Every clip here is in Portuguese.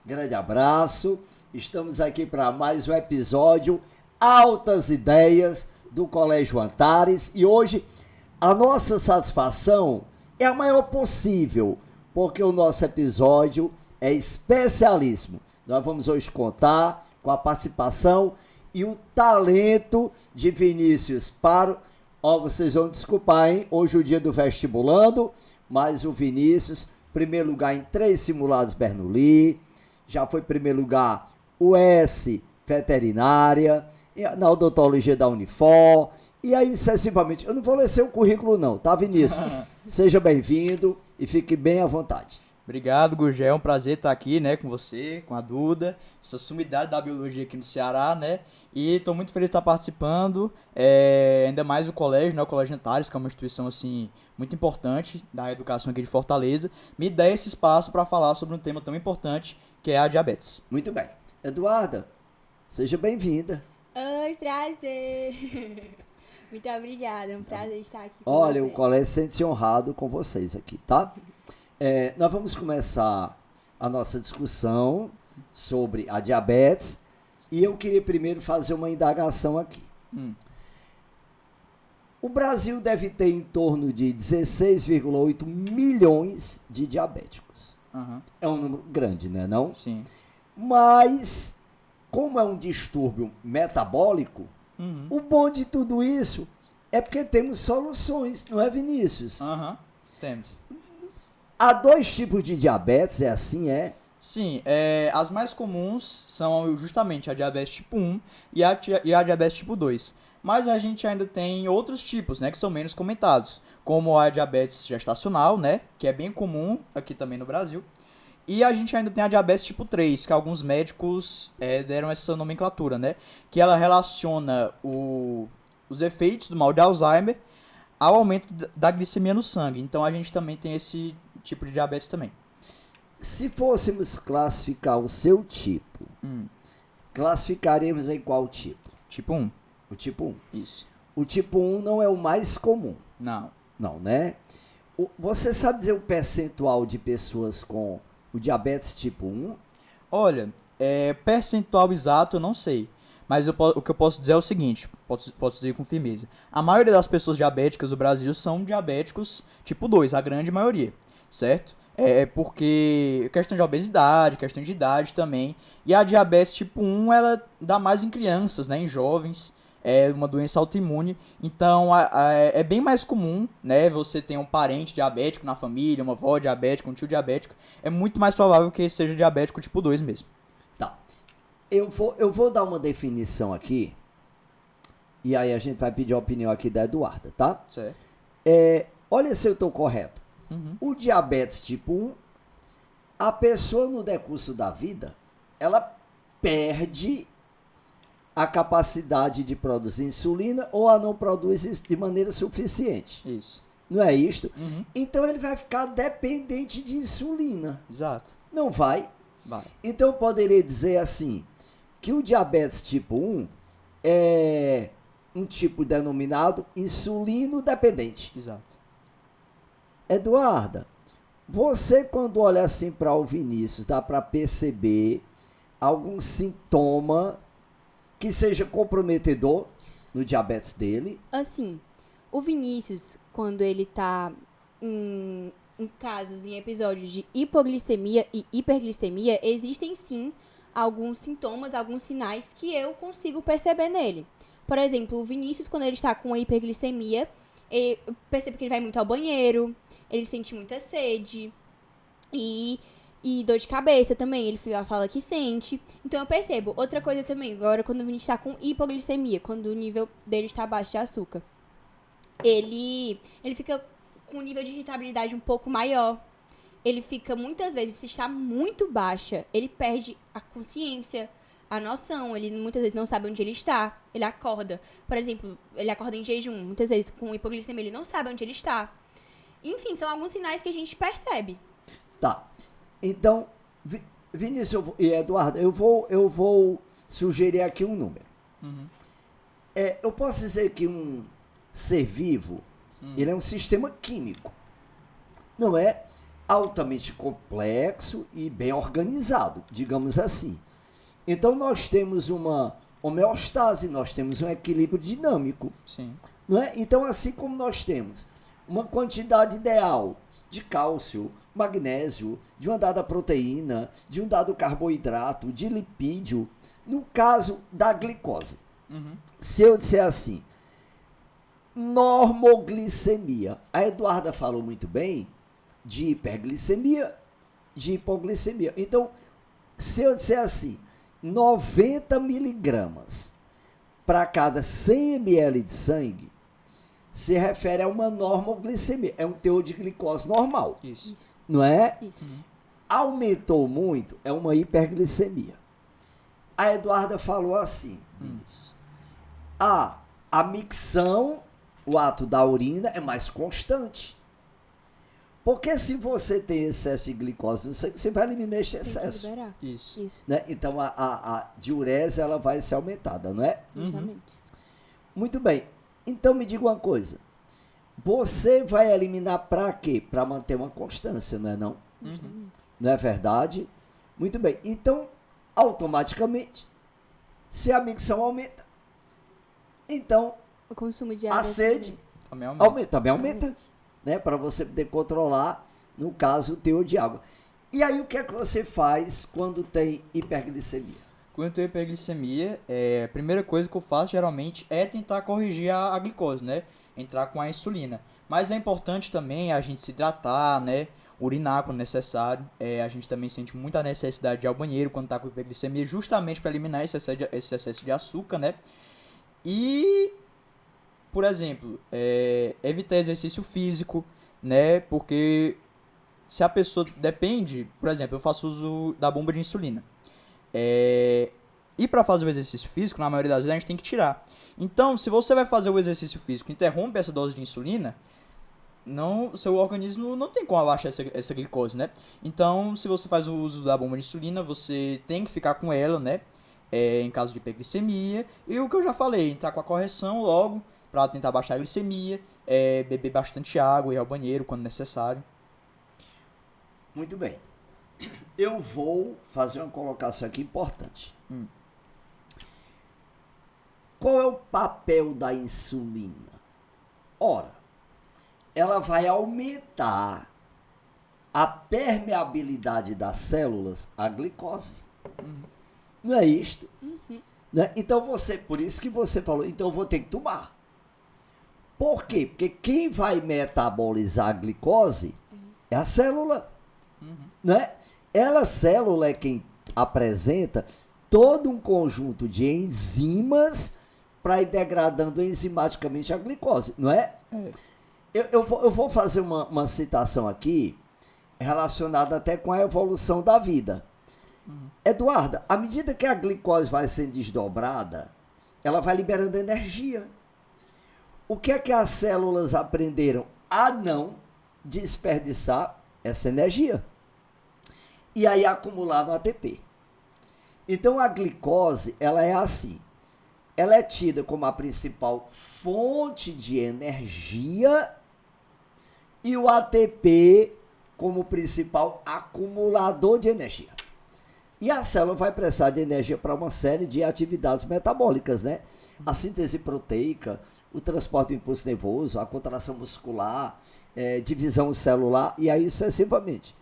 Grande abraço. Estamos aqui para mais um episódio Altas Ideias do Colégio Antares. E hoje a nossa satisfação é a maior possível, porque o nosso episódio é especialíssimo. Nós vamos hoje contar com a participação e o talento de Vinícius Paro. Vocês vão desculpar, hein? Hoje é o dia do vestibulando, mas o Vinícius, primeiro lugar em 3 simulados Bernoulli, já foi primeiro lugar US Veterinária, na odontologia da Unifor, e aí excessivamente. Eu não vou ler seu currículo não, tá, Vinícius? Seja bem-vindo e fique bem à vontade. Obrigado, Gurgel. É um prazer estar aqui, né, com você, com a Duda, essa sumidade da biologia aqui no Ceará, né? E estou muito feliz de estar participando, ainda mais o colégio, né, o Colégio Antares, que é uma instituição, assim, muito importante da educação aqui de Fortaleza, me dá esse espaço para falar sobre um tema tão importante, que é a diabetes. Muito bem. Eduarda, seja bem-vinda. Oi, prazer. Muito obrigada, é um prazer estar aqui com Olha, você. o colégio sente-se honrado com vocês aqui, tá? Nós vamos começar a nossa discussão sobre a diabetes e eu queria primeiro fazer uma indagação aqui. O Brasil deve ter em torno de 16,8 milhões de diabéticos. Uhum. É um número grande, né, não? Sim. Mas, como é um distúrbio metabólico, o bom de tudo isso é porque temos soluções, não é, Vinícius? Temos. Há 2 tipos de diabetes, é assim, é? Sim, as mais comuns são justamente a diabetes tipo 1 e a diabetes tipo 2. Mas a gente ainda tem outros tipos, né, que são menos comentados, como a diabetes gestacional, né, que é bem comum aqui também no Brasil. E a gente ainda tem a diabetes tipo 3, que alguns médicos deram essa nomenclatura, né, que ela relaciona os efeitos do mal de Alzheimer ao aumento da glicemia no sangue. Então a gente também tem esse tipo de diabetes também. Se fôssemos classificar o seu tipo, classificaríamos em qual tipo? Tipo 1. O tipo 1. Isso. O tipo 1 não é o mais comum. Não. Não, né? Você sabe dizer o percentual de pessoas com o diabetes tipo 1? Olha, percentual exato eu não sei. Mas o que eu posso dizer é o seguinte, posso dizer com firmeza. A maioria das pessoas diabéticas do Brasil são diabéticos tipo 2, a grande maioria, certo? Porque questão de obesidade, questão de idade também. E a diabetes tipo 1, ela dá mais em crianças, né, em jovens. É uma doença autoimune. Então, é bem mais comum, né, você ter um parente diabético na família, uma avó diabética, um tio diabético. É muito mais provável que seja diabético tipo 2 mesmo. Tá. Eu vou dar uma definição aqui. E aí a gente vai pedir a opinião aqui da Eduarda, tá? Certo. Olha se eu estou correto. O diabetes tipo 1, a pessoa no decurso da vida, ela perde a capacidade de produzir insulina ou a não produz de maneira suficiente. Isso. Não é isto? Então ele vai ficar dependente de insulina. Exato. Não vai? Vai. Então eu poderia dizer assim, que o diabetes tipo 1 é um tipo denominado insulino dependente. Exato. Eduarda, você quando olha assim para o Vinícius, dá para perceber algum sintoma que seja comprometedor no diabetes dele? Assim, o Vinícius, quando ele tá em casos, em episódios de hipoglicemia e hiperglicemia, existem sim alguns sintomas, alguns sinais que eu consigo perceber nele. Por exemplo, o Vinícius, quando ele está com a hiperglicemia, eu percebo que ele vai muito ao banheiro, ele sente muita sede e dor de cabeça também, ele fala que sente. Então eu percebo. Outra coisa também, agora quando o Vinícius está com hipoglicemia, quando o nível dele está abaixo de açúcar, ele fica com um nível de irritabilidade um pouco maior. Ele fica, muitas vezes, se está muito baixa, ele perde a consciência, a noção. Ele muitas vezes não sabe onde ele está. Ele acorda. Por exemplo, ele acorda em jejum. Muitas vezes, com hipoglicemia, ele não sabe onde ele está. Enfim, são alguns sinais que a gente percebe. Tá. Então, Vinícius e Eduardo, eu vou sugerir aqui um número. Eu posso dizer que um ser vivo, ele é um sistema químico. Não é? altamente complexo e bem organizado, digamos assim. Então nós temos uma homeostase, nós temos um equilíbrio dinâmico. Sim. Não é? Então, assim como nós temos uma quantidade ideal de cálcio, magnésio, de uma dada proteína, de um dado carboidrato, de lipídio, no caso da glicose. Se eu disser assim, normoglicemia, a Eduarda falou muito bem de hiperglicemia, de hipoglicemia. Então, se eu disser assim, 90 miligramas para cada 100 ml de sangue, se refere a uma normoglicemia, é um teor de glicose normal. Isso. Não é? Isso. Aumentou muito, é uma hiperglicemia. A Eduarda falou assim, Vinícius, a micção, o ato da urina, é mais constante. Porque se você tem excesso de glicose no sangue, você vai eliminar esse Tem que excesso. liberar. Isso. Né? Então a diurese ela vai ser aumentada, não é? Justamente. Muito bem. Então me diga uma coisa. Você vai eliminar para quê? Para manter uma constância, não é não? Justamente. Não é verdade? Muito bem. Então, automaticamente, se a micção aumenta, então O consumo de a água sede Também aumenta. também aumenta, né? Para você poder controlar, no caso, o teor de água. E aí o que é que você faz quando tem hiperglicemia? Quando eu tenho hiperglicemia, a primeira coisa que eu faço geralmente é tentar corrigir a glicose, né? Entrar com a insulina. Mas é importante também a gente se hidratar, né? Urinar quando necessário. A gente também sente muita necessidade de ir ao banheiro quando está com hiperglicemia, justamente para eliminar esse excesso de açúcar, né? E, por exemplo, evitar exercício físico, né? Porque se a pessoa depende, por exemplo, eu faço uso da bomba de insulina. E para fazer o exercício físico, na maioria das vezes, a gente tem que tirar. Então, se você vai fazer o exercício físico e interrompe essa dose de insulina, o seu organismo não tem como abaixar essa glicose, né? Então, se você faz o uso da bomba de insulina, você tem que ficar com ela, né? Em caso de hiperglicemia. E o que eu já falei, entrar com a correção logo para tentar baixar a glicemia, beber bastante água, ir ao banheiro quando necessário. Muito bem. Eu vou fazer uma colocação aqui importante. Qual é o papel da insulina? Ora, ela vai aumentar a permeabilidade das células à glicose. Não é isto? Né? Então por isso que você falou, então eu vou ter que tomar. Por quê? Porque quem vai metabolizar a glicose é a célula. Né? A célula é quem apresenta todo um conjunto de enzimas para ir degradando enzimaticamente a glicose, não é? Eu vou fazer uma citação aqui relacionada até com a evolução da vida. Eduarda, à medida que a glicose vai sendo desdobrada, ela vai liberando energia. O que é que as células aprenderam? A não desperdiçar essa energia. E aí acumular no ATP. Então a glicose, ela é assim. Ela é tida como a principal fonte de energia e o ATP como o principal acumulador de energia. E a célula vai precisar de energia para uma série de atividades metabólicas, né? A síntese proteica, o transporte do impulso nervoso, a contração muscular, divisão celular e aí sucessivamente.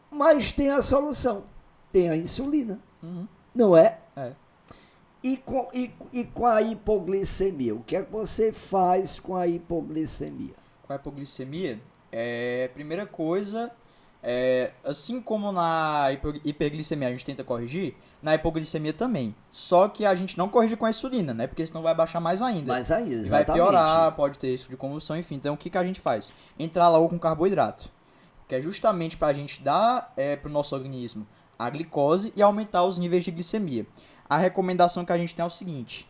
Mas tem a solução, tem a insulina, não é? E com a hipoglicemia, o que é que você faz com a hipoglicemia? Com a hipoglicemia, primeira coisa, assim como na hiperglicemia a gente tenta corrigir, na hipoglicemia também. Só que a gente não corrige com a insulina, né? Porque senão vai baixar mais ainda. Mais ainda, exatamente. Vai piorar, pode ter risco de convulsão, enfim. Então o que a gente faz? Entrar logo com carboidrato, que é justamente para a gente dar para o nosso organismo a glicose e aumentar os níveis de glicemia. A recomendação que a gente tem é o seguinte,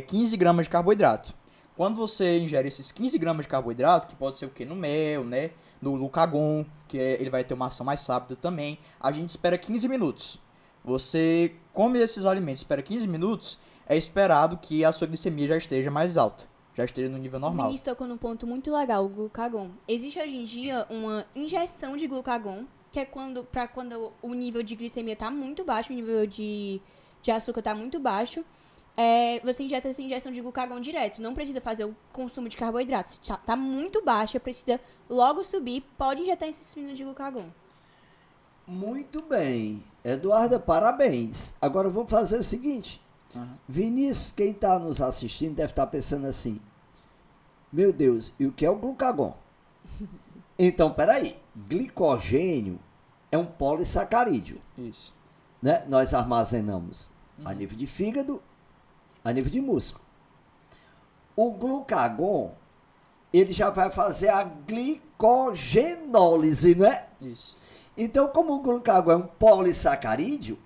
15 gramas de carboidrato. Quando você ingere esses 15 gramas de carboidrato, que pode ser o quê? No mel, né? No glucagon, que ele vai ter uma ação mais rápida também, a gente espera 15 minutos. Você come esses alimentos, espera 15 minutos, é esperado que a sua glicemia já esteja mais alta, já esteja no nível O normal. Vinícius tocou num ponto muito legal, o glucagon. Existe hoje em dia uma injeção de glucagon que é quando o nível de glicemia tá muito baixo, o nível de açúcar tá muito baixo, você injeta essa injeção de glucagon direto. Não precisa fazer o consumo de carboidratos. Se tá muito baixa, precisa logo subir, pode injetar essa insulina de glucagon. Muito bem. Eduarda, parabéns. Agora vamos fazer o seguinte. Vinícius, quem está nos assistindo deve estar pensando assim, meu Deus, e o que é o glucagon? Então, peraí, glicogênio é um polissacarídeo. Isso. Né? Nós armazenamos a nível de fígado, a nível de músculo. O glucagon, ele já vai fazer a glicogenólise, né? Isso. Então, como o glucagon é um polissacarídeo,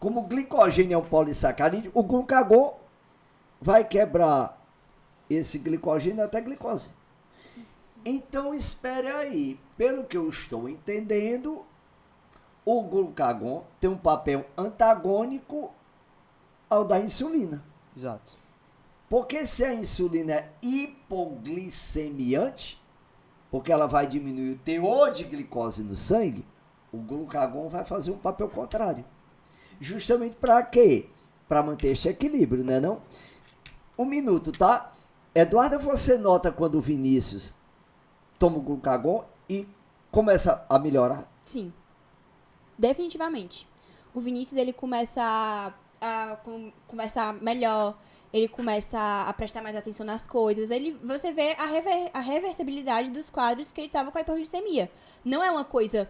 como o glicogênio é um polissacarídeo, o glucagon vai quebrar esse glicogênio até glicose. Então, espere aí. Pelo que eu estou entendendo, o glucagon tem um papel antagônico ao da insulina. Exato. Porque se a insulina é hipoglicemiante, porque ela vai diminuir o teor de glicose no sangue, o glucagon vai fazer um papel contrário. Justamente para quê? Para manter esse equilíbrio, né não? Um minuto, tá? Eduarda, você nota quando o Vinícius toma o glucagon e começa a melhorar? Sim, definitivamente. O Vinícius, ele começa a conversar melhor, ele começa a prestar mais atenção nas coisas, você vê a reversibilidade dos quadros que ele estava com a hiperglicemia. Não é uma coisa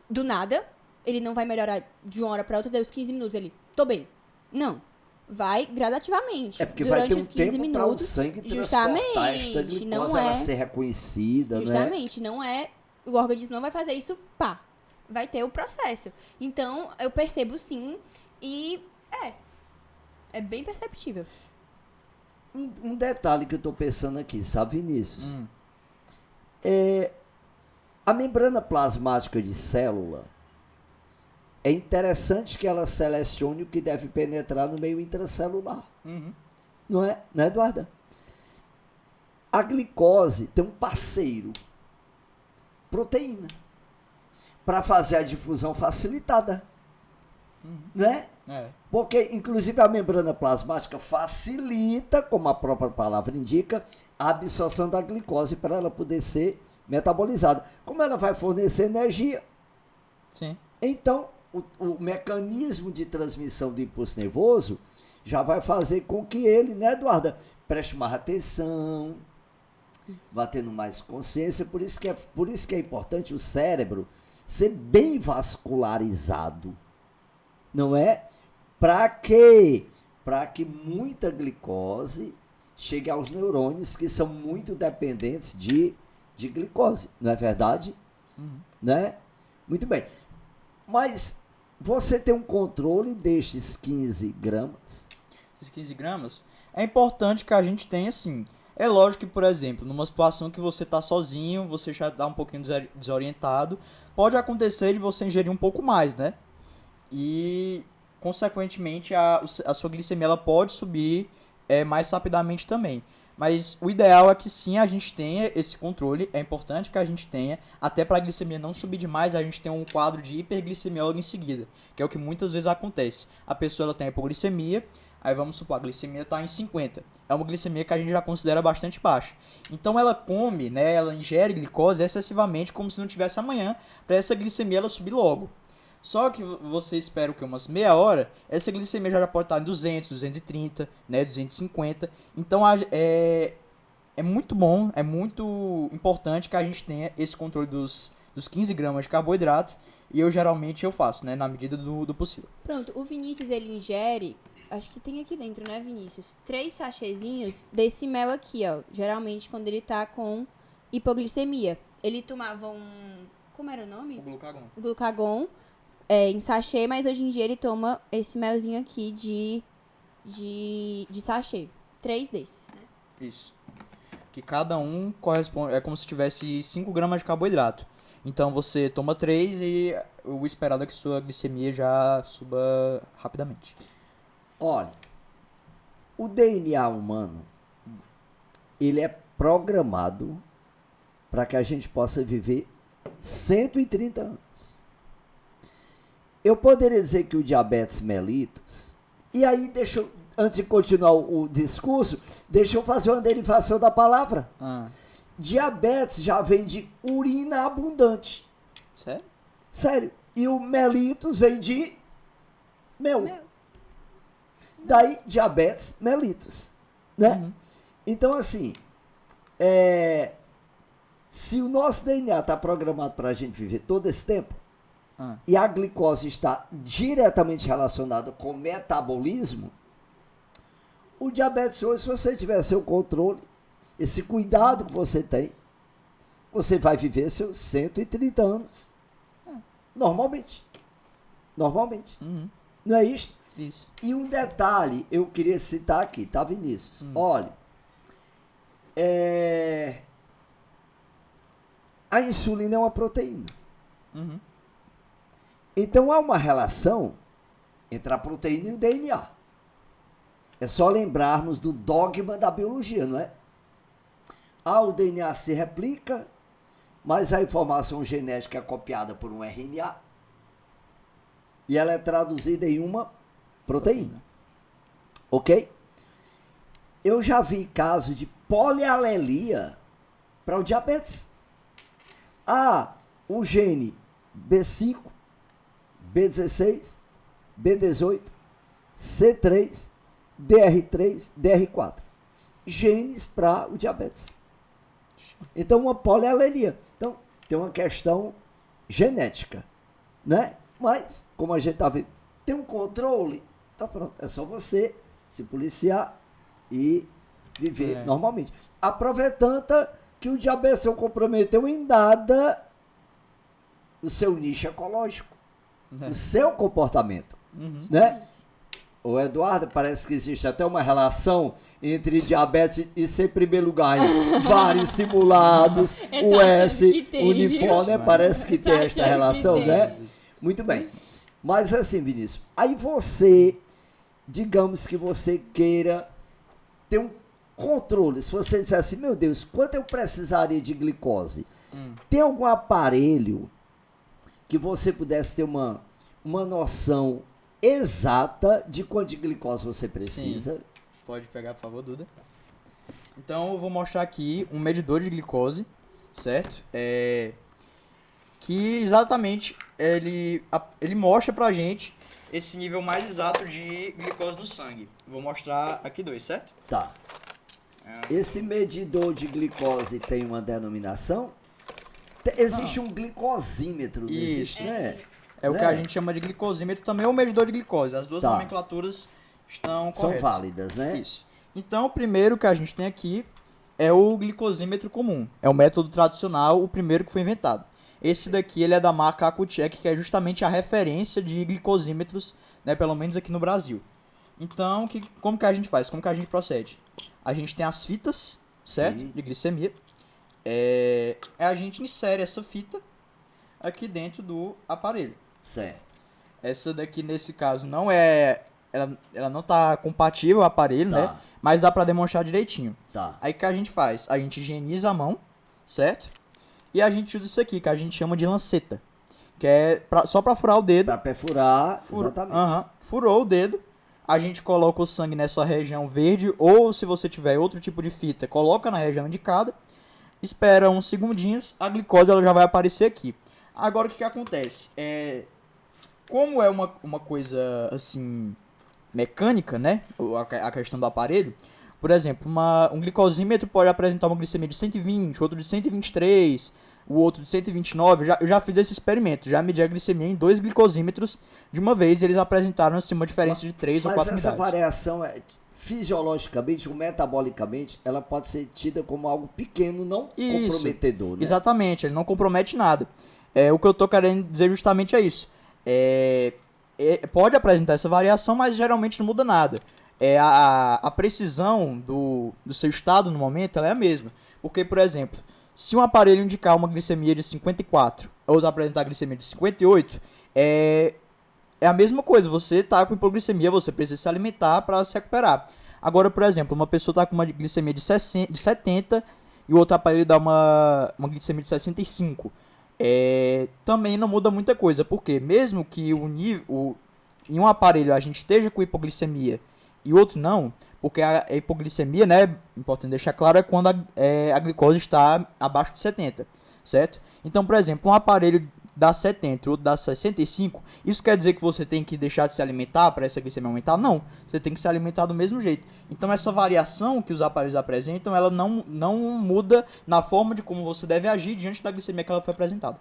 do nada, ele não vai melhorar de uma hora para outra, daí os 15 minutos ele, tô bem. Não, vai gradativamente. É porque durante vai ter um os 15 tempo para o minutos, sangue transportar esta glicose, não ela ser reconhecida, justamente, não é, o organismo não vai fazer isso, pá, vai ter o processo. Então, eu percebo sim, e é bem perceptível. Um detalhe que eu estou pensando aqui, sabe, Vinícius? A membrana plasmática de célula, é interessante que ela selecione o que deve penetrar no meio intracelular. Não é, Eduarda? A glicose tem um parceiro, proteína, para fazer a difusão facilitada. Né? Porque, inclusive, a membrana plasmática facilita, como a própria palavra indica, a absorção da glicose para ela poder ser metabolizada. Como ela vai fornecer energia, Sim. então o mecanismo de transmissão do impulso nervoso já vai fazer com que ele, né, Eduarda, preste mais atenção, vá tendo mais consciência. Por isso que é importante o cérebro ser bem vascularizado. Não é? Para quê? Para que muita glicose chegue aos neurônios que são muito dependentes de glicose. Não é verdade? Né? Muito bem. Mas você tem um controle destes 15 gramas? Esses 15 gramas, é importante que a gente tenha, sim. É lógico que, por exemplo, numa situação que você está sozinho, você já está um pouquinho desorientado, pode acontecer de você ingerir um pouco mais, né? E, consequentemente, a sua glicemia ela pode subir mais rapidamente também. Mas o ideal é que sim, a gente tenha esse controle, é importante que a gente tenha, até para a glicemia não subir demais, a gente tem um quadro de hiperglicemia logo em seguida, que é o que muitas vezes acontece. A pessoa ela tem hipoglicemia, aí vamos supor, a glicemia está em 50. É uma glicemia que a gente já considera bastante baixa. Então ela come, né, ela ingere glicose excessivamente como se não tivesse amanhã, para essa glicemia ela subir logo. Só que você espera o que? Umas meia hora, essa glicemia já pode estar em 200, 230, né, 250. Então é muito bom, é muito importante que a gente tenha esse controle dos 15 gramas de carboidrato. E eu geralmente faço, né, na medida do possível. Pronto, o Vinícius ele ingere, acho que tem aqui dentro, né, Vinícius? 3 sachêzinhos desse mel aqui, ó. Geralmente quando ele tá com hipoglicemia. Ele tomava como era o nome? O glucagon. O glucagon. Em sachê, mas hoje em dia ele toma esse melzinho aqui de sachê. 3 desses, né? Isso. Que cada um corresponde, é como se tivesse 5 gramas de carboidrato. Então você toma 3 e o esperado é que sua glicemia já suba rapidamente. Olha, o DNA humano, ele é programado para que a gente possa viver 130 anos. eu poderia dizer que o diabetes mellitus, e aí antes de continuar o discurso, deixa eu fazer uma derivação da palavra. Diabetes já vem de urina abundante. Sério? Sério. E o mellitus vem de mel. Daí, diabetes mellitus, né? Então, assim, se o nosso DNA está programado para a gente viver todo esse tempo, e a glicose está diretamente relacionada com o metabolismo, o diabetes hoje, se você tiver seu controle, esse cuidado que você tem, você vai viver seus 130 anos. Normalmente. Não é isso? Isso. E um detalhe, eu queria citar aqui, tá, Vinícius? Olha, a insulina é uma proteína. Então há uma relação entre a proteína e o DNA. É só lembrarmos do dogma da biologia, não é? O DNA se replica, mas a informação genética é copiada por um RNA e ela é traduzida em uma proteína. Ok? Eu já vi casos de polialelia para o diabetes. O gene B5, B16, B18, C3, DR3, DR4. Genes para o diabetes. Então, uma polialelia. Então, tem uma questão genética, né? Mas, como a gente está vendo, tem um controle, tá pronto. É só você se policiar e viver normalmente. A prova é tanta que o diabetes não comprometeu em nada o seu nicho ecológico, o seu comportamento, né? O Eduardo, parece que existe até uma relação entre diabetes e ser primeiro lugar em vários simulados, o S, uniforme, parece que tem esta relação, né? Muito bem. Mas assim, Vinícius, aí você, digamos que você queira ter um controle, se você disser assim, meu Deus, quanto eu precisaria de glicose? Tem algum aparelho que você pudesse ter uma noção exata de quanto de glicose você precisa? Sim. Pode pegar, por favor, Duda. Então, eu vou mostrar aqui um medidor de glicose, certo? Que exatamente ele mostra pra gente esse nível mais exato de glicose no sangue. Vou mostrar aqui dois, certo? Tá. Esse medidor de glicose tem uma denominação? Existe um glicosímetro, não existe, né? É o que a gente chama de glicosímetro, também é um medidor de glicose. As duas nomenclaturas estão corretas. São válidas, né? Isso. Então, o primeiro que a gente tem aqui é o glicosímetro comum. É o método tradicional, o primeiro que foi inventado. Esse daqui ele é da marca Accu-Chek, que é justamente a referência de glicosímetros, né, pelo menos aqui no Brasil. Então, como que a gente faz? Como que a gente procede? A gente tem as fitas, certo? Sim. De glicemia. A gente insere essa fita aqui dentro do aparelho. Certo. Essa daqui, nesse caso, não é... Ela não está compatível ao aparelho, né? Mas dá para demonstrar direitinho. Aí o que a gente faz? A gente higieniza a mão, certo? E a gente usa isso aqui, que a gente chama de lanceta. Que é só para furar o dedo. Para perfurar, exatamente. Furou o dedo. A gente coloca o sangue nessa região verde. Ou, se você tiver outro tipo de fita, coloca na região indicada. Espera uns segundinhos. A glicose ela já vai aparecer aqui. Agora, o que acontece? Como é uma coisa, assim, mecânica, né? A questão do aparelho. Por exemplo, um glicosímetro pode apresentar uma glicemia de 120, outro de 123, o outro de 129. Eu já fiz esse experimento. Já medi a glicemia em 2 glicosímetros de uma vez e eles apresentaram, assim, uma diferença de 3 ou 4 unidades. Mas essa variação, fisiologicamente ou metabolicamente, ela pode ser tida como algo pequeno, não comprometedor, né? Exatamente, ele não compromete nada. O que eu tô querendo dizer justamente é isso. Pode apresentar essa variação, mas geralmente não muda nada. A precisão do seu estado no momento ela é a mesma. Porque, por exemplo, se um aparelho indicar uma glicemia de 54 ou apresentar glicemia de 58, é a mesma coisa. Você está com hipoglicemia, você precisa se alimentar para se recuperar. Agora, por exemplo, uma pessoa está com uma glicemia de 70 e o outro aparelho dá uma glicemia de 65. também não muda muita coisa, porque mesmo que em um aparelho a gente esteja com hipoglicemia e outro não, porque a hipoglicemia, né, importante deixar claro, é quando a glicose está abaixo de 70, certo? Então, por exemplo, um aparelho dá 70 e outro dá 65, isso quer dizer que você tem que deixar de se alimentar para essa glicemia aumentar? Não, você tem que se alimentar do mesmo jeito. Então essa variação que os aparelhos apresentam, ela não muda na forma de como você deve agir diante da glicemia que ela foi apresentada.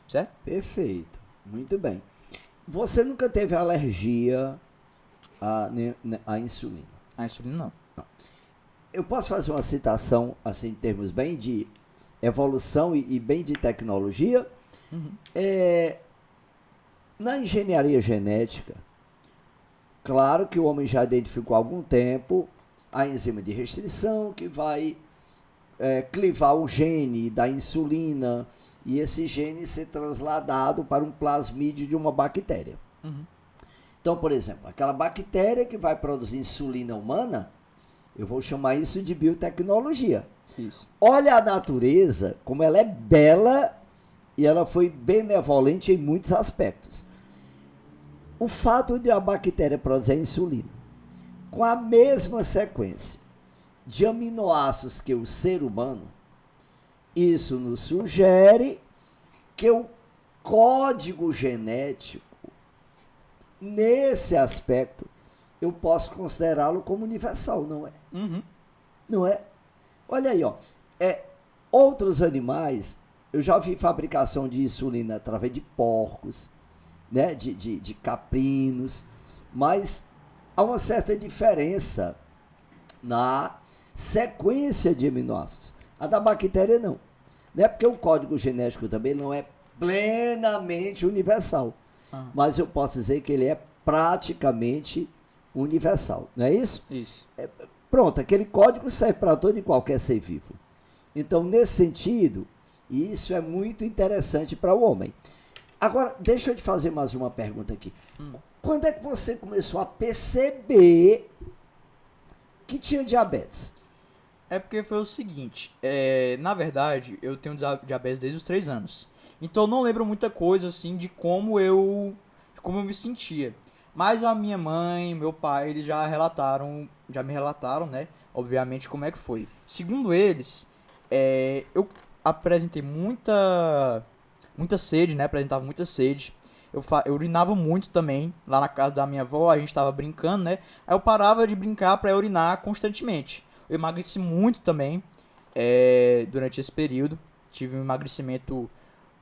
Certo? Perfeito, muito bem. Você nunca teve alergia à insulina? A insulina não. Eu posso fazer uma citação, assim, em termos bem de evolução e bem de tecnologia? Na engenharia genética, claro que o homem já identificou há algum tempo a enzima de restrição que vai clivar o gene da insulina e esse gene ser transladado para um plasmídio de uma bactéria. Então, por exemplo, aquela bactéria que vai produzir insulina humana, eu vou chamar isso de biotecnologia. Isso. Olha a natureza, como ela é bela e ela foi benevolente em muitos aspectos. O fato de a bactéria produzir a insulina com a mesma sequência de aminoácidos que o ser humano, isso nos sugere que o código genético, nesse aspecto, eu posso considerá-lo como universal, não é? Não é? Olha aí, ó. Outros animais, eu já vi fabricação de insulina através de porcos, né? de caprinos, mas há uma certa diferença na sequência de aminoácidos. A da bactéria não. Não é porque o código genético também não é plenamente universal. Mas eu posso dizer que ele é praticamente universal. Não é isso? Isso. Pronto, aquele código serve para todo e qualquer ser vivo. Então, nesse sentido, isso é muito interessante para o homem. Agora, deixa eu te fazer mais uma pergunta aqui. Quando é que você começou a perceber que tinha diabetes? É porque foi o seguinte, na verdade, eu tenho diabetes desde os 3 anos. Então eu não lembro muita coisa assim de como eu me sentia. Mas a minha mãe, meu pai, eles já me relataram, né? Obviamente, como é que foi. Segundo eles, eu apresentei muita sede, né? Apresentava muita sede. Eu urinava muito também. Lá na casa da minha avó, a gente tava brincando, né? Aí eu parava de brincar pra urinar constantemente. Eu emagreci muito também durante esse período. Tive um emagrecimento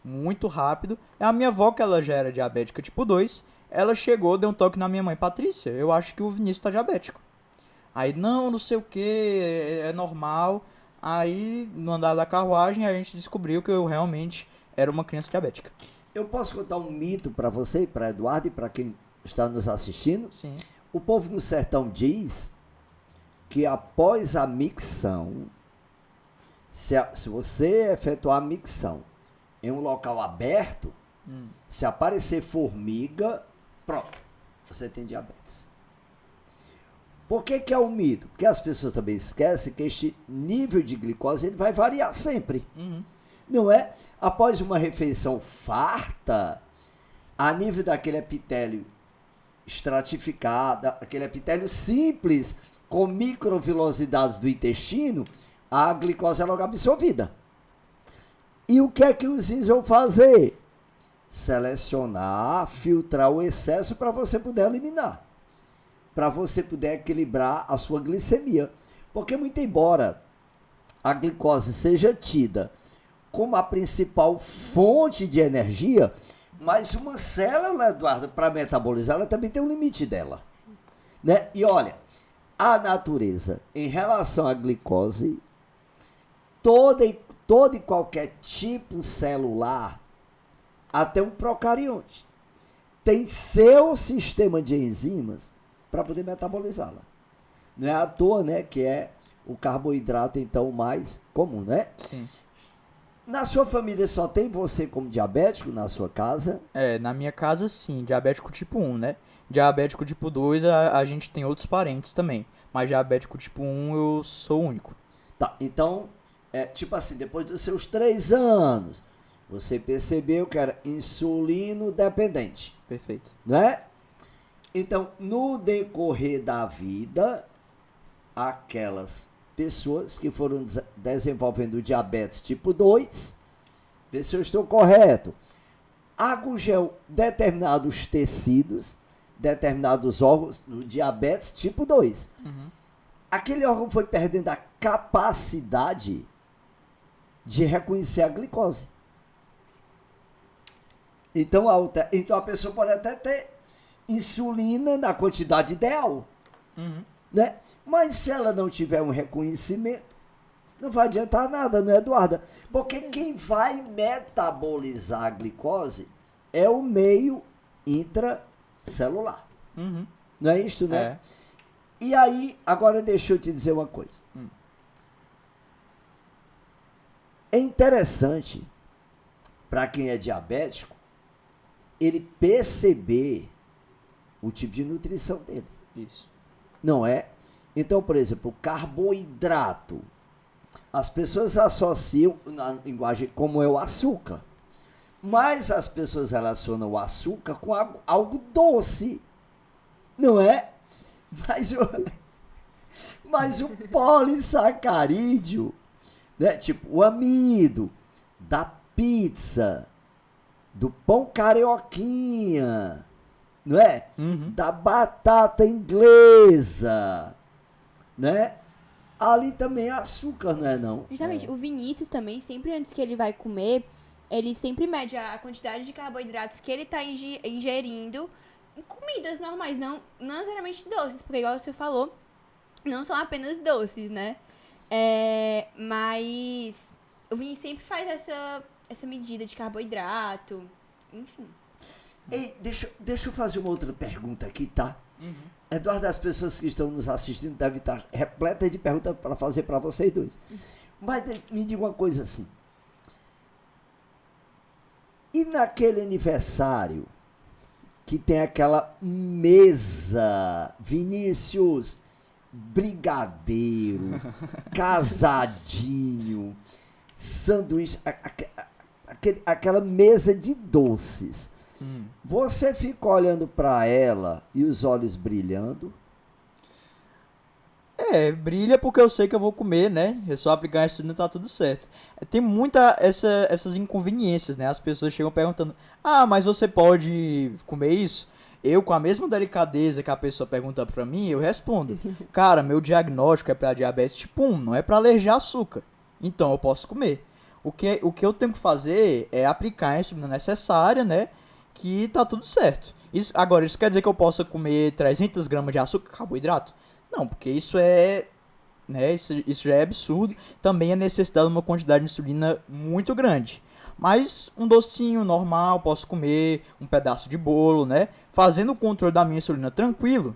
muito rápido. A minha avó, que ela já era diabética tipo 2, ela chegou, deu um toque na minha mãe: Patrícia, eu acho que o Vinícius tá diabético. Aí, não sei o que, é normal. Aí, no andar da carruagem, a gente descobriu que eu realmente era uma criança diabética. Eu posso contar um mito para você, para Eduardo e para quem está nos assistindo? Sim. O povo no sertão diz que após a micção, se você efetuar a micção em um local aberto, se aparecer formiga, pronto, você tem diabetes. Por que é um mito? Porque as pessoas também esquecem que este nível de glicose ele vai variar sempre. Não é? Após uma refeição farta, a nível daquele epitélio estratificado, aquele epitélio simples, com microvilosidades do intestino, a glicose é logo absorvida. E o que é que os rins vão fazer? Selecionar, filtrar o excesso para você poder eliminar. Para você poder equilibrar a sua glicemia. Porque, muito embora a glicose seja tida como a principal fonte de energia, mas uma célula, Eduardo, para metabolizar, ela também tem um limite dela. Né? E olha, a natureza, em relação à glicose, todo e qualquer tipo celular, até um procarionte, tem seu sistema de enzimas para poder metabolizá-la. Não é à toa, né, que é o carboidrato, então, mais comum, né? Sim. Na sua família só tem você como diabético na sua casa? Na minha casa sim, diabético tipo 1, né? Diabético tipo 2 a gente tem outros parentes também, mas diabético tipo 1 eu sou o único. Tá, então, tipo assim, depois dos seus 3 anos, Você percebeu que era insulino dependente, Perfeito. né? Então, no decorrer da vida, aquelas pessoas que foram desenvolvendo diabetes tipo 2, vê se eu estou correto, agugel determinados tecidos, determinados órgãos no diabetes tipo 2. Aquele órgão foi perdendo a capacidade de reconhecer a glicose. Então a pessoa pode até ter insulina na quantidade ideal, né? Mas se ela não tiver um reconhecimento, não vai adiantar nada, não é, Eduarda? Porque quem vai metabolizar a glicose é o meio intracelular. Não é isso, né? É. E aí, agora deixa eu te dizer uma coisa. É interessante, para quem é diabético, ele perceber o tipo de nutrição dele. Isso. Não é? Então, por exemplo, o carboidrato. As pessoas associam na linguagem como é o açúcar. Mas as pessoas relacionam o açúcar com algo doce. Não é? Mas o polissacarídeo, né? Tipo o amido da pizza, do pão carioquinha, não é? Da batata inglesa, né? Ali também é açúcar, não é não? Justamente, o Vinícius também, sempre antes que ele vai comer, ele sempre mede a quantidade de carboidratos que ele tá ingerindo em comidas normais, não necessariamente doces, porque igual você falou, não são apenas doces, né? Mas o Vinícius sempre faz essa medida de carboidrato, enfim. Ei, deixa eu fazer uma outra pergunta aqui, tá? Eduardo, as pessoas que estão nos assistindo devem estar repletas de perguntas para fazer para vocês dois. Mas me diga uma coisa assim. E naquele aniversário que tem aquela mesa, Vinícius, brigadeiro, casadinho, sanduíche, aquela mesa de doces. Você fica olhando para ela e os olhos brilhando? Brilha porque eu sei que eu vou comer, né? É só aplicar a insulina e tá tudo certo. Tem muita essas inconveniências, né? As pessoas chegam perguntando, mas você pode comer isso? Eu, com a mesma delicadeza que a pessoa pergunta pra mim, eu respondo, cara, meu diagnóstico é pra diabetes tipo 1, não é pra alergia a açúcar. Então eu posso comer. O que eu tenho que fazer é aplicar a insulina necessária, né? Que tá tudo certo. Agora, isso quer dizer que eu possa comer 300 gramas de açúcar, carboidrato? Não, porque isso né, isso já é absurdo. Também a necessidade de uma quantidade de insulina muito grande. Mas um docinho normal, posso comer, um pedaço de bolo, né? Fazendo o controle da minha insulina tranquilo.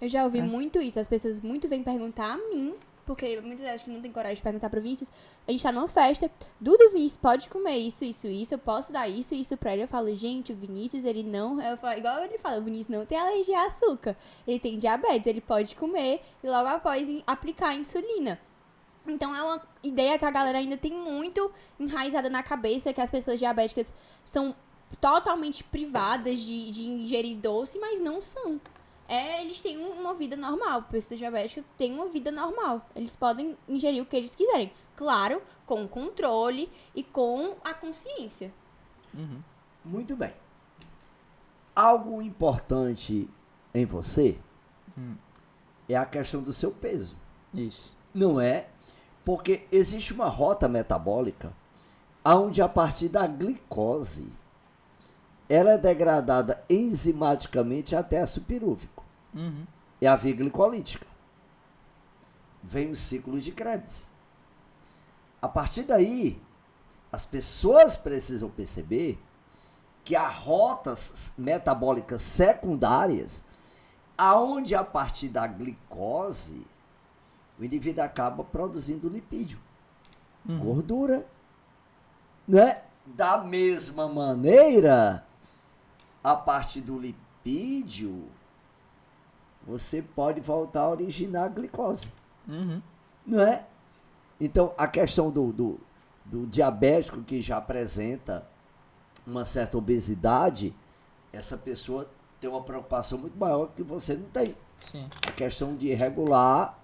Eu já ouvi muito isso, as pessoas muito vêm perguntar a mim, porque muitas vezes que não tem coragem de perguntar pro Vinícius, a gente tá numa festa, Duda, o Vinícius pode comer isso, eu posso dar isso pra ele. Eu falo, gente, o Vinícius, ele não, igual ele fala, o Vinícius não tem alergia a açúcar, ele tem diabetes, ele pode comer e logo após aplicar a insulina. Então é uma ideia que a galera ainda tem muito enraizada na cabeça, que as pessoas diabéticas são totalmente privadas de ingerir doce, mas não são. Eles têm uma vida normal. Pessoas diabéticas têm uma vida normal. Eles podem ingerir o que eles quiserem. Claro, com controle e com a consciência. Muito bem. Algo importante em você é a questão do seu peso. Isso. Não é? Porque existe uma rota metabólica onde a partir da glicose ela é degradada enzimaticamente até ácido pirúvico. É a via glicolítica. Vem o ciclo de Krebs. A partir daí, as pessoas precisam perceber que há rotas metabólicas secundárias aonde a partir da glicose o indivíduo acaba produzindo lipídio, gordura, né? Da mesma maneira, a partir do lipídio, você pode voltar a originar a glicose, não é? Então, a questão do diabético que já apresenta uma certa obesidade, essa pessoa tem uma preocupação muito maior que você não tem. Sim. A questão de regular,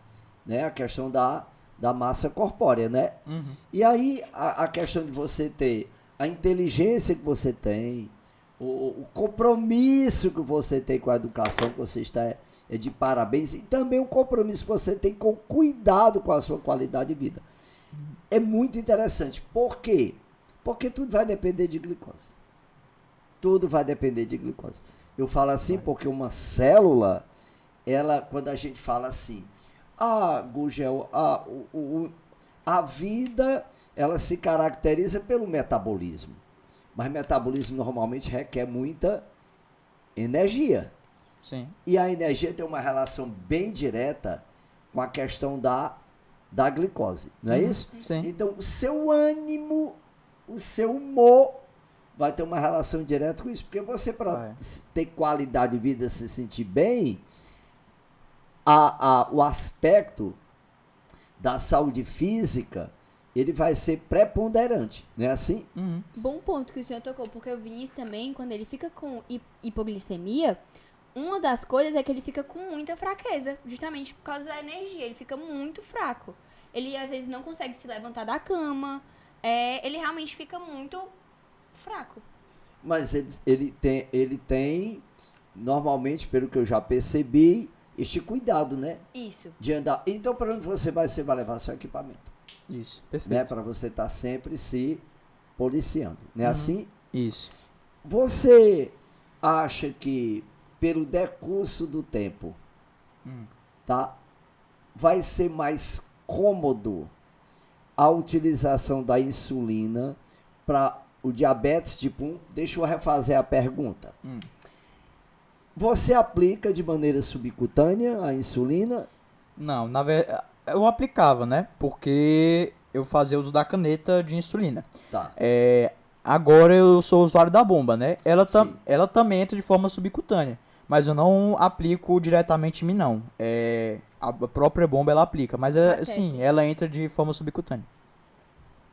né, a questão da massa corpórea, né? Uhum. E aí a questão de você ter a inteligência que você tem, o compromisso que você tem com a educação, que você está é de parabéns, e também o compromisso que você tem com o cuidado com a sua qualidade de vida. É muito interessante. Por quê? Porque tudo vai depender de glicose. Tudo vai depender de glicose. Eu falo assim porque uma célula, ela, quando a gente fala assim, Gugel, a vida, ela se caracteriza pelo metabolismo. Mas metabolismo normalmente requer muita energia. Sim. E a energia tem uma relação bem direta com a questão da glicose, não é isso? Sim. Então, o seu ânimo, o seu humor vai ter uma relação direta com isso. Porque você, para ter qualidade de vida, se sentir bem, o aspecto da saúde física, ele vai ser preponderante, não é assim? Uhum. Bom ponto que o senhor tocou, porque o Vinícius também, quando ele fica com hipoglicemia, uma das coisas é que ele fica com muita fraqueza, justamente por causa da energia, ele fica muito fraco. Ele, às vezes, não consegue se levantar da cama, ele realmente fica muito fraco. Mas ele tem, normalmente, pelo que eu já percebi, este cuidado, né? Isso. De andar. Então, para onde você vai levar seu equipamento. Isso, perfeito. Né? Para você estar sempre se policiando, não é assim? Isso. Você acha que, pelo decurso do tempo, tá, vai ser mais cômodo a utilização da insulina para o diabetes tipo 1? Deixa eu refazer a pergunta. Você aplica de maneira subcutânea a insulina? Não, na verdade, eu aplicava, né? Porque eu fazia uso da caneta de insulina. Tá. Agora eu sou usuário da bomba, né? Sim. Ela também entra de forma subcutânea. Mas eu não aplico diretamente em mim, não. A própria bomba ela aplica. Mas, sim, ela entra de forma subcutânea.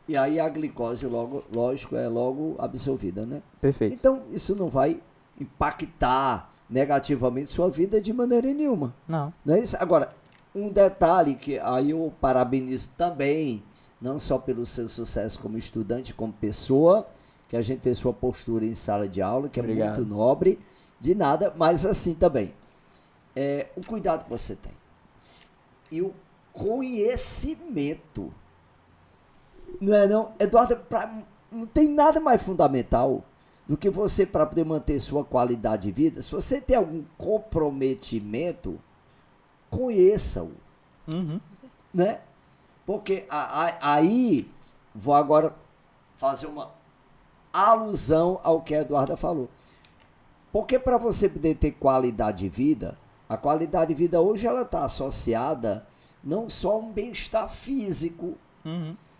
E aí a glicose, lógico, é logo absorvida, né? Perfeito. Então, isso não vai impactar negativamente sua vida de maneira nenhuma. Não. Não é isso? Agora, um detalhe que aí eu parabenizo também, não só pelo seu sucesso como estudante, como pessoa, que a gente vê sua postura em sala de aula, que Obrigado. é muito nobre, de nada, mas assim também, o cuidado que você tem. E o conhecimento. Não é não? Eduardo, não tem nada mais fundamental do que você, para poder manter sua qualidade de vida, se você tem algum comprometimento, conheça-o. Né? Porque aí vou agora fazer uma alusão ao que a Eduarda falou. Porque para você poder ter qualidade de vida, a qualidade de vida hoje ela está associada não só a um bem-estar físico,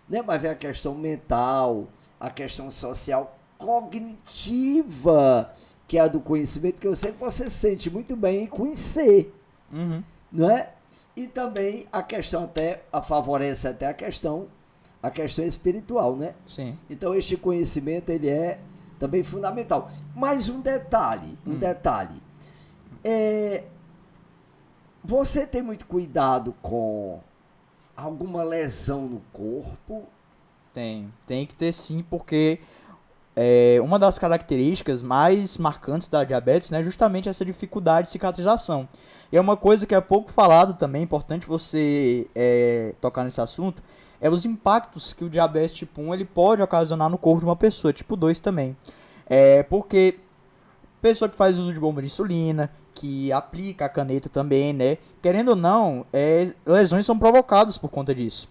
né? Mas vem a questão mental, a questão social, cognitiva, que é a do conhecimento, que eu sei que você se sente muito bem em conhecer, não é? E também a questão favorece até a questão espiritual, né? Sim. Então este conhecimento ele é também fundamental. Mas um detalhe, você tem muito cuidado com alguma lesão no corpo? Tem que ter sim, porque uma das características mais marcantes da diabetes, né, é justamente essa dificuldade de cicatrização. E é uma coisa que é pouco falado também, é importante você tocar nesse assunto, é os impactos que o diabetes tipo 1 ele pode ocasionar no corpo de uma pessoa, tipo 2 também. Porque pessoa que faz uso de bomba de insulina, que aplica a caneta também, né, querendo ou não, lesões são provocadas por conta disso.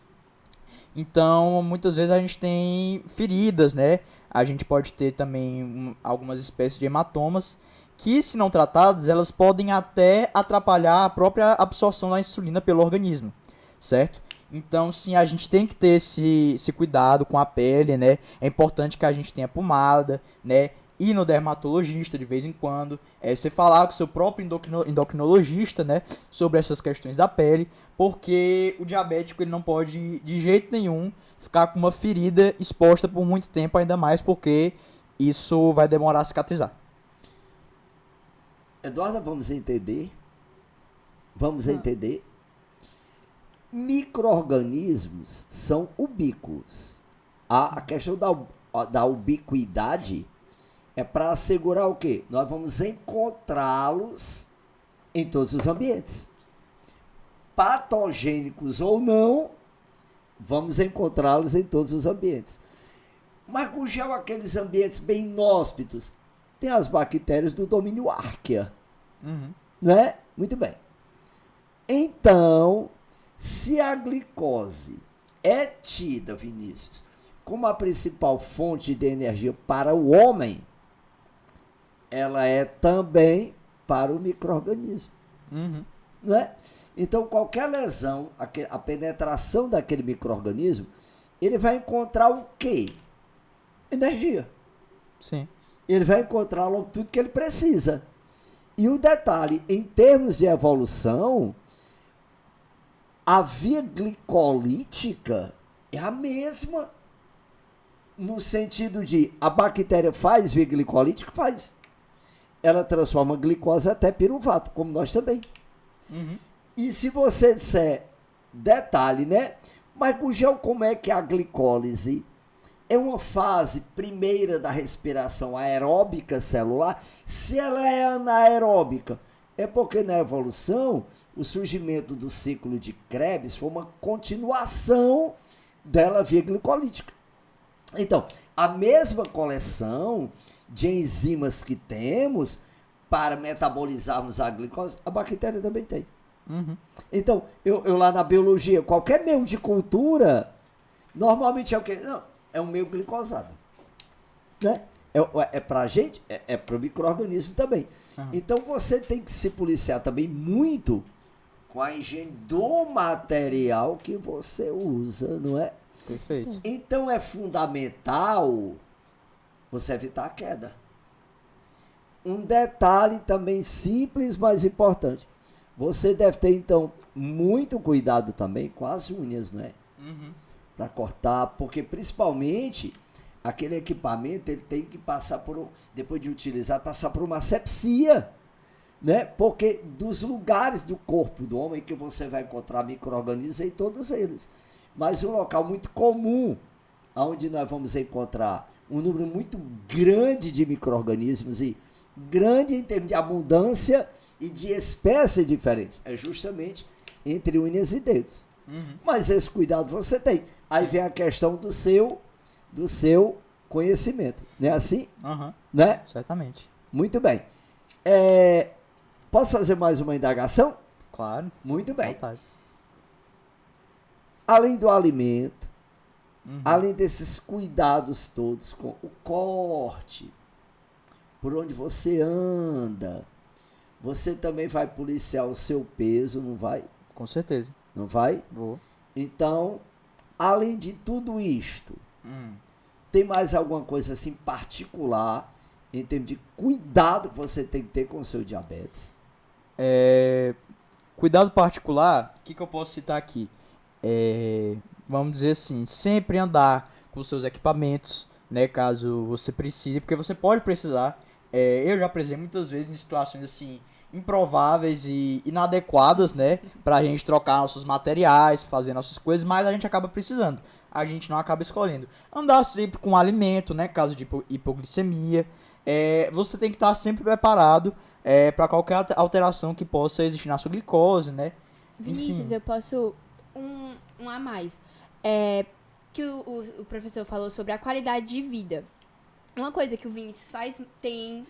Então, muitas vezes a gente tem feridas, né? A gente pode ter também algumas espécies de hematomas que, se não tratadas, elas podem até atrapalhar a própria absorção da insulina pelo organismo, certo? Então, sim, a gente tem que ter esse cuidado com a pele, né? É importante que a gente tenha pomada, né? ir no dermatologista de vez em quando, você falar com o seu próprio endocrinologista, né, sobre essas questões da pele, porque o diabético ele não pode de jeito nenhum ficar com uma ferida exposta por muito tempo, ainda mais porque isso vai demorar a cicatrizar. Eduardo, vamos entender? Vamos entender? Micro-organismos são ubíquos. A questão da ubiquidade é para assegurar o quê? Nós vamos encontrá-los em todos os ambientes. Patogênicos ou não, vamos encontrá-los em todos os ambientes. Mas, Gugel, aqueles ambientes bem inóspitos, tem as bactérias do domínio Archaea. Né? Muito bem. Então, se a glicose é tida, Vinícius, como a principal fonte de energia para o homem, ela é também para o micro-organismo. Né? Então, qualquer lesão, a penetração daquele micro-organismo, ele vai encontrar o quê? Energia. Sim. Ele vai encontrar logo tudo que ele precisa. E o detalhe, em termos de evolução, a via glicolítica é a mesma. No sentido de, a bactéria faz via glicolítica? Faz. Ela transforma a glicose até piruvato, como nós também. E se você disser, detalhe, né? Mas, Gugel, como é que a glicólise é uma fase primeira da respiração aeróbica celular? Se ela é anaeróbica, é porque na evolução o surgimento do ciclo de Krebs foi uma continuação dela via glicolítica. Então, a mesma coleção de enzimas que temos para metabolizarmos a glicose, a bactéria também tem. Então, eu lá na biologia, qualquer meio de cultura, normalmente é o quê? Não, é um meio glicosado. Né? É pra gente, é pro micro-organismo também. Então, você tem que se policiar também muito com a higiene do material que você usa, não é? Perfeito. Então, é fundamental você evitar a queda. Um detalhe também simples, mas importante. Você deve ter, então, muito cuidado também com as unhas, não é? Para cortar, porque principalmente aquele equipamento ele tem que passar por, depois de utilizar, passar por uma asepsia, né? Porque dos lugares do corpo do homem que você vai encontrar micro-organismos em todos eles. Mas um local muito comum, onde nós vamos encontrar um número muito grande de micro-organismos e grande em termos de abundância e de espécies diferentes, é justamente entre unhas e dedos. Mas esse cuidado você tem. Aí vem a questão do seu conhecimento. Não é assim? Né? Certamente. Muito bem. Posso fazer mais uma indagação? Claro. Muito bem. Vontade. Além do alimento, além desses cuidados todos com o corte, por onde você anda, você também vai policiar o seu peso, não vai? Com certeza. Não vai? Vou. Então, além de tudo isto, tem mais alguma coisa assim particular em termos de cuidado que você tem que ter com o seu diabetes? Cuidado particular, o que eu posso citar aqui? Vamos dizer assim, sempre andar com seus equipamentos, né, caso você precise, porque você pode precisar. Eu já precisei muitas vezes em situações assim improváveis e inadequadas, né, pra gente trocar nossos materiais, fazer nossas coisas, mas a gente acaba precisando. A gente não acaba escolhendo. Andar sempre com alimento, né, caso de hipoglicemia. Você tem que estar sempre preparado para qualquer alteração que possa existir na sua glicose, né? Vinícius, Enfim. eu posso um a mais. Que o professor falou sobre a qualidade de vida. Uma coisa que o Vinícius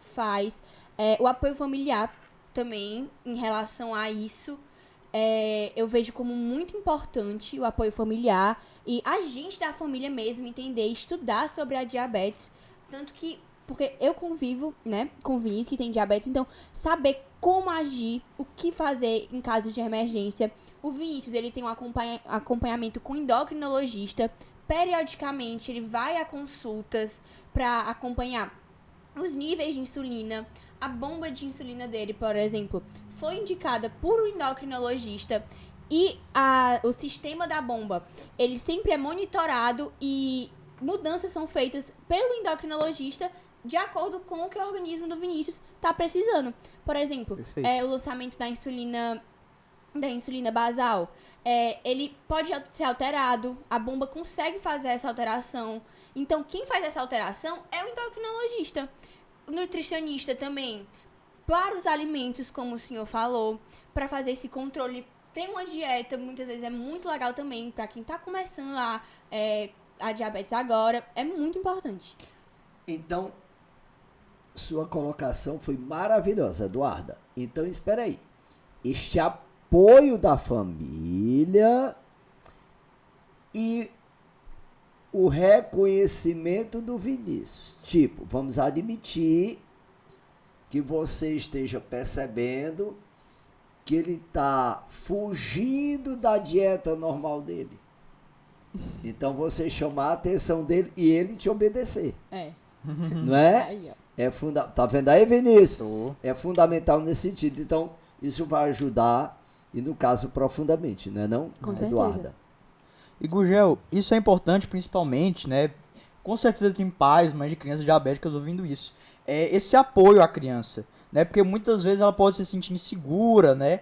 faz o apoio familiar também em relação a isso. Eu vejo como muito importante o apoio familiar e a gente da família mesmo entender, estudar sobre a diabetes, tanto que, porque eu convivo, né, com o Vinícius que tem diabetes, então saber como agir, o que fazer em caso de emergência. O Vinícius, ele tem um acompanhamento com endocrinologista, periodicamente ele vai a consultas para acompanhar os níveis de insulina, a bomba de insulina dele, por exemplo, foi indicada por um endocrinologista e o sistema da bomba, ele sempre é monitorado e mudanças são feitas pelo endocrinologista de acordo com o que o organismo do Vinícius está precisando. Por exemplo, o lançamento da insulina basal, ele pode ser alterado, a bomba consegue fazer essa alteração. Então, quem faz essa alteração é o endocrinologista. O nutricionista também, para os alimentos, como o senhor falou, para fazer esse controle, tem uma dieta, muitas vezes é muito legal também, para quem está começando a diabetes agora, é muito importante. Então, sua colocação foi maravilhosa, Eduarda. Então, espera aí. Este apoio da família e o reconhecimento do Vinícius. Tipo, vamos admitir que você esteja percebendo que ele está fugindo da dieta normal dele. Então você chamar a atenção dele e ele te obedecer. Não é? Aí, Tá vendo aí, Vinícius? Tô. É fundamental nesse sentido. Então, isso vai ajudar, e no caso, profundamente, não é não, Com Eduarda? certeza. E Gugel, isso é importante principalmente, né? Com certeza tem pais, mães de crianças diabéticas ouvindo isso. Esse apoio à criança, né? Porque muitas vezes ela pode se sentir insegura, né?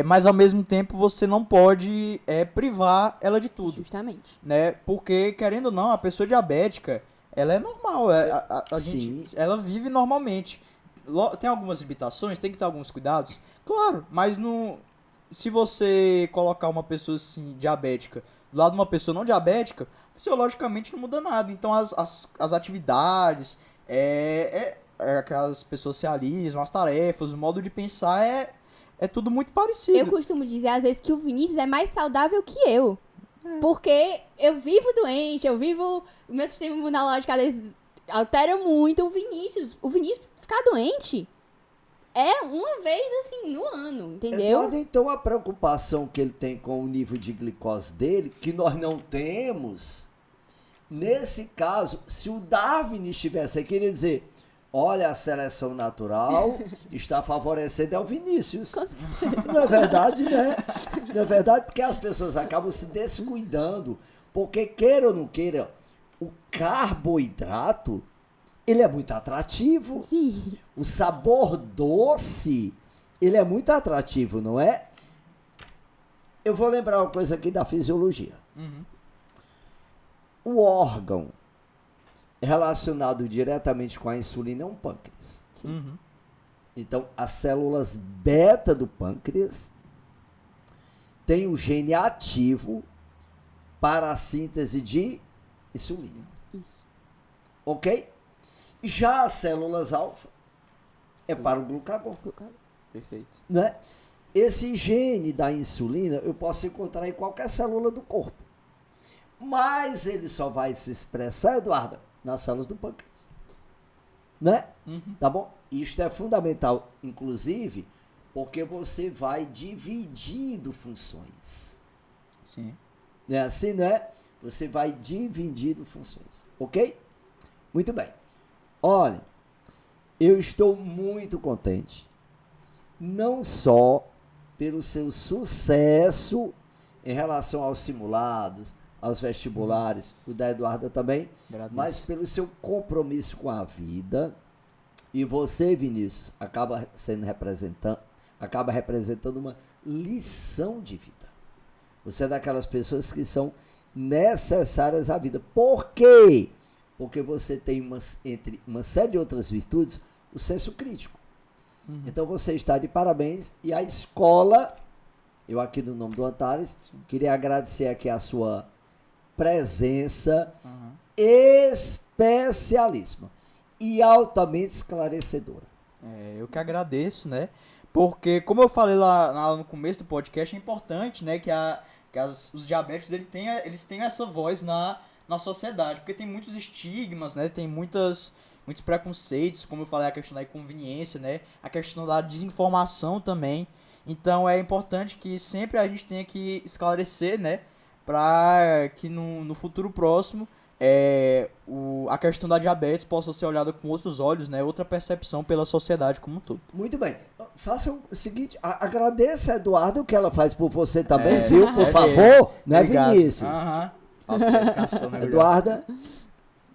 Mas ao mesmo tempo você não pode privar ela de tudo. Justamente. Né? Porque, querendo ou não, a pessoa diabética, ela é normal. A gente, ela vive normalmente. Tem algumas limitações, tem que ter alguns cuidados. Claro, mas se você colocar uma pessoa assim, diabética do lado de uma pessoa não diabética, fisiologicamente não muda nada. Então as atividades, que as pessoas se realizam, as tarefas, o modo de pensar é tudo muito parecido. Eu costumo dizer, às vezes, que o Vinícius é mais saudável que eu. Porque eu vivo doente, o meu sistema imunológico às vezes altera muito. O Vinícius ficar doente é uma vez, assim, no ano, entendeu? Eduardo, então a preocupação que ele tem com o nível de glicose dele, que nós não temos, nesse caso, se o Darwin estivesse aqui, ele ia dizer, olha, a seleção natural está favorecendo ao Vinícius. Com certeza. Não é verdade, né? Não é verdade, porque as pessoas acabam se descuidando, porque queira ou não queira, o carboidrato, ele é muito atrativo. Sim. O sabor doce, ele é muito atrativo, não é? Eu vou lembrar uma coisa aqui da fisiologia. O órgão relacionado diretamente com a insulina é um pâncreas. Uhum. Então, as células beta do pâncreas têm o gene ativo para a síntese de insulina. Isso. Ok? Já as células alfa é para o glucagon. Perfeito. Né? Esse gene da insulina eu posso encontrar em qualquer célula do corpo. Mas ele só vai se expressar, Eduarda, nas células do pâncreas. Né? Tá bom? Isto é fundamental, inclusive, porque você vai dividindo funções. Sim. Não é assim, né? Você vai dividindo funções. Ok? Muito bem. Olha, eu estou muito contente, não só pelo seu sucesso em relação aos simulados, aos vestibulares, o da Eduarda também, Agradeço. mas pelo seu compromisso com a vida. E você, Vinícius, acaba representando uma lição de vida. Você é daquelas pessoas que são necessárias à vida. Por quê? Porque você tem, entre uma série de outras virtudes, o senso crítico. Então você está de parabéns. E a escola, eu aqui no nome do Antares, queria agradecer aqui a sua presença especialíssima e altamente esclarecedora. Eu que agradeço, né? Porque, como eu falei lá no começo do podcast, é importante, né, que os diabéticos eles tenham essa voz na sociedade, porque tem muitos estigmas, né, tem muitos preconceitos, como eu falei, a questão da inconveniência, né, a questão da desinformação também. Então é importante que sempre a gente tenha que esclarecer, né, para que no futuro próximo a questão da diabetes possa ser olhada com outros olhos, né? Outra percepção pela sociedade como um todo. Muito bem. Faça o seguinte, agradeça a Eduardo que ela faz por você também, viu? Por favor, né, Obrigado. Vinícius? Aham. Falta de educação, né, Eduarda,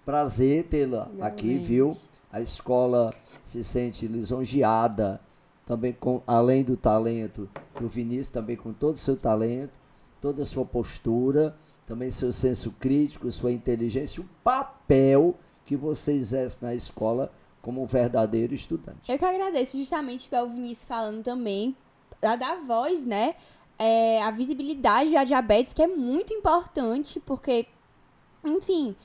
prazer tê-la aqui, Igualmente. viu? A escola se sente lisonjeada, também além do talento do Vinícius, também com todo o seu talento, toda a sua postura, também seu senso crítico, sua inteligência, o papel que você exerce na escola como um verdadeiro estudante. Eu que agradeço, justamente, igual o Vinícius falando também, a dar voz, né? A visibilidade da diabetes, que é muito importante, porque, enfim,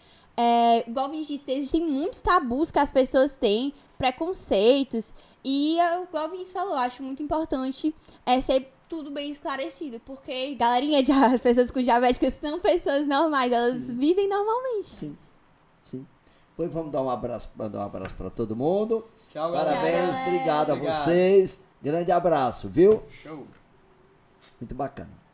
igual o Vinícius disse, existem muitos tabus que as pessoas têm, preconceitos, e, igual o Vinícius falou, acho muito importante ser tudo bem esclarecido, porque, galerinha, as pessoas com diabetes são pessoas normais, elas vivem normalmente. Sim, sim. Pois vamos dar um abraço para todo mundo. Tchau, galera. Parabéns, galera. obrigado a Obrigado. vocês. Grande abraço, viu? Show. Muito bacana.